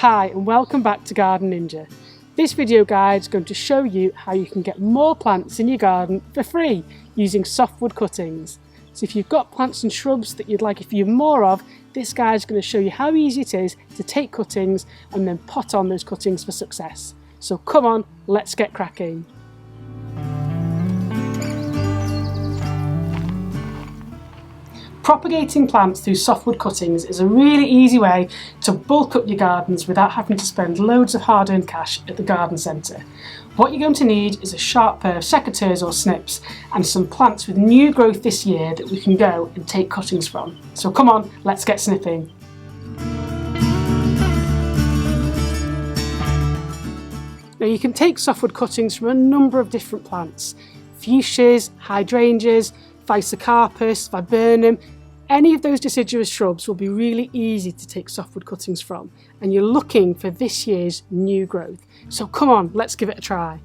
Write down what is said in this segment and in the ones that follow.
Hi and welcome back to Garden Ninja. This video guide is going to show you how you can get more plants in your garden for free using softwood cuttings. So if you've got plants and shrubs that you'd like a few more of, this guide is going to show you how easy it is to take cuttings and then pot on those cuttings for success. So come on, let's get cracking. Propagating plants through softwood cuttings is a really easy way to bulk up your gardens without having to spend loads of hard-earned cash at the garden centre. What you're going to need is a sharp pair of secateurs or snips and some plants with new growth this year that we can go and take cuttings from. So come on, let's get snipping. Now you can take softwood cuttings from a number of different plants. Fuchsias, hydrangeas, Physocarpus, Viburnum. Any of those deciduous shrubs will be really easy to take softwood cuttings from, and you're looking for this year's new growth. So come on, let's give it a try.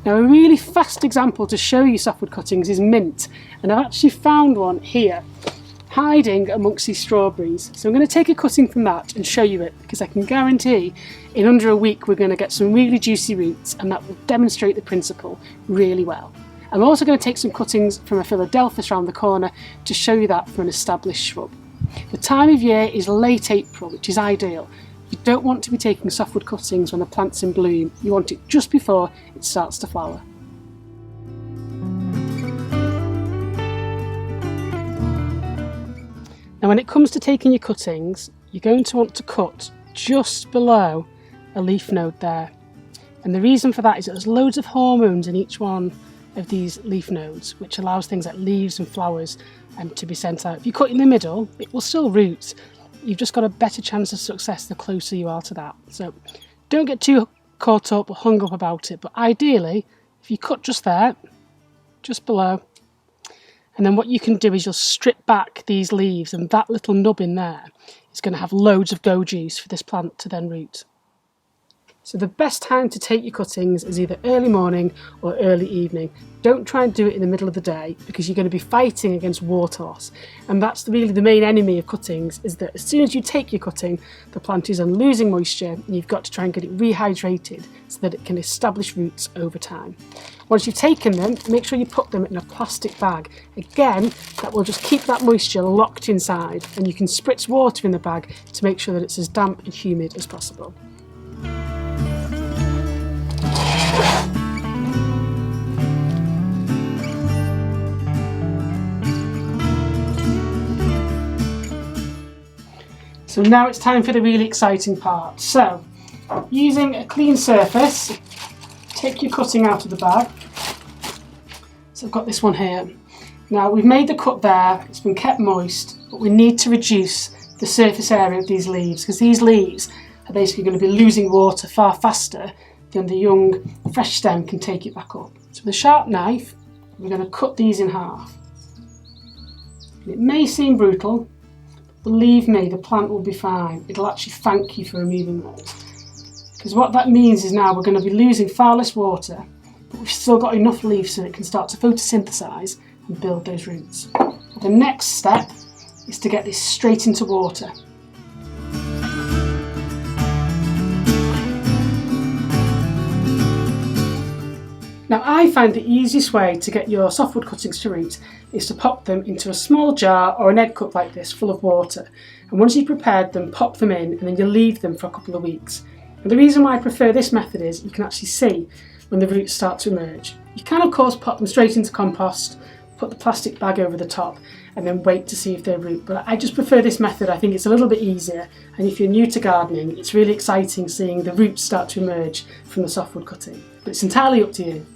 Now a really fast example to show you softwood cuttings is mint, and I've actually found one here hiding amongst these strawberries. So I'm going to take a cutting from that and show you it, because I can guarantee in under a week we're going to get some really juicy roots, and that will demonstrate the principle really well. I'm also going to take some cuttings from a Philadelphus around the corner to show you that for an established shrub. The time of year is late April, which is ideal. You don't want to be taking softwood cuttings when the plant's in bloom. You want it just before it starts to flower. Now when it comes to taking your cuttings, you're going to want to cut just below a leaf node there. And the reason for that is that there's loads of hormones in each one of these leaf nodes, which allows things like leaves and flowers to be sent out. If you cut in the middle, it will still root. You've just got a better chance of success the closer you are to that. So don't get too caught up or hung up about it, but ideally, if you cut just there, just below, and then what you can do is you'll strip back these leaves, and that little nub in there is going to have loads of go juice for this plant to then root. So the best time to take your cuttings is either early morning or early evening. Don't try and do it in the middle of the day, because you're going to be fighting against water loss. And that's really the main enemy of cuttings, is that as soon as you take your cutting, the plant is on losing moisture, and you've got to try and get it rehydrated so that it can establish roots over time. Once you've taken them, make sure you put them in a plastic bag. Again, that will just keep that moisture locked inside, and you can spritz water in the bag to make sure that it's as damp and humid as possible. So now it's time for the really exciting part. So, using a clean surface, take your cutting out of the bag. So I've got this one here. Now we've made the cut there, it's been kept moist, but we need to reduce the surface area of these leaves, because these leaves are basically going to be losing water far faster than the young fresh stem can take it back up. So with a sharp knife, we're going to cut these in half. And it may seem brutal, believe me, the plant will be fine. It'll actually thank you for removing those. Because what that means is now we're going to be losing far less water, but we've still got enough leaves so it can start to photosynthesize and build those roots. The next step is to get this straight into water. Now I find the easiest way to get your softwood cuttings to root is to pop them into a small jar or an egg cup like this full of water, and once you've prepared them, pop them in, and then you leave them for a couple of weeks. And the reason why I prefer this method is you can actually see when the roots start to emerge. You can of course pop them straight into compost, put the plastic bag over the top and then wait to see if they root, but I just prefer this method. I think it's a little bit easier, and if you're new to gardening, it's really exciting seeing the roots start to emerge from the softwood cutting, but it's entirely up to you.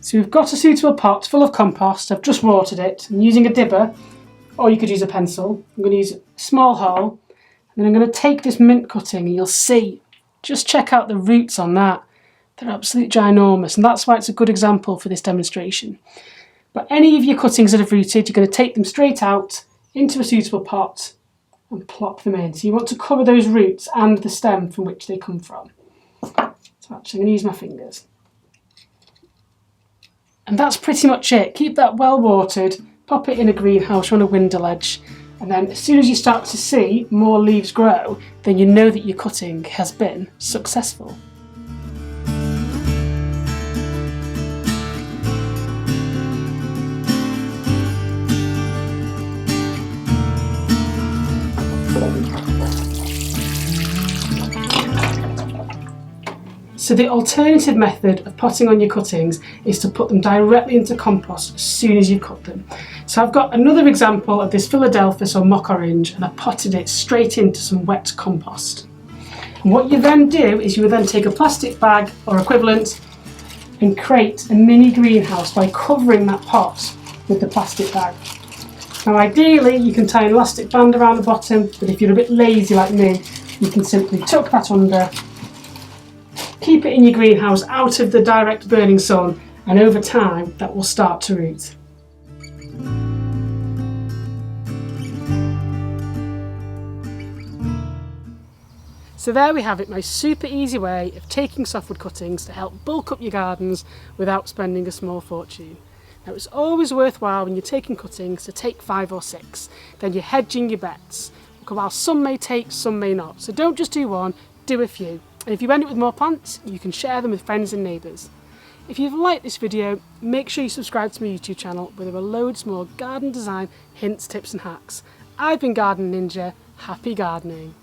So we've got a suitable pot full of compost. I've just watered it. I'm using a dibber, or you could use a pencil. I'm going to use a small hole, and then I'm going to take this mint cutting, and you'll see, just check out the roots on that. They're absolutely ginormous, and that's why it's a good example for this demonstration. But any of your cuttings that have rooted, you're going to take them straight out into a suitable pot and plop them in. So you want to cover those roots and the stem from which they come from. So actually I'm going to use my fingers. And that's pretty much it. Keep that well watered, pop it in a greenhouse or on a window ledge, And then as soon as you start to see more leaves grow, then you know that your cutting has been successful. So the alternative method of potting on your cuttings is to put them directly into compost as soon as you cut them. So I've got another example of this Philadelphus or mock orange, and I potted it straight into some wet compost. And what you then do is you would then take a plastic bag or equivalent and create a mini greenhouse by covering that pot with the plastic bag. Now ideally you can tie an elastic band around the bottom, but if you're a bit lazy like me, you can simply tuck that under. Keep it in your greenhouse out of the direct burning sun, and over time that will start to root. So there we have it, my super easy way of taking softwood cuttings to help bulk up your gardens without spending a small fortune. Now it's always worthwhile when you're taking cuttings to take 5 or 6, then you're hedging your bets. While some may take, some may not. So don't just do one, do a few. And if you end up with more plants, you can share them with friends and neighbours. If you've liked this video, make sure you subscribe to my YouTube channel where there are loads more garden design hints, tips and hacks. I've been Garden Ninja, happy gardening.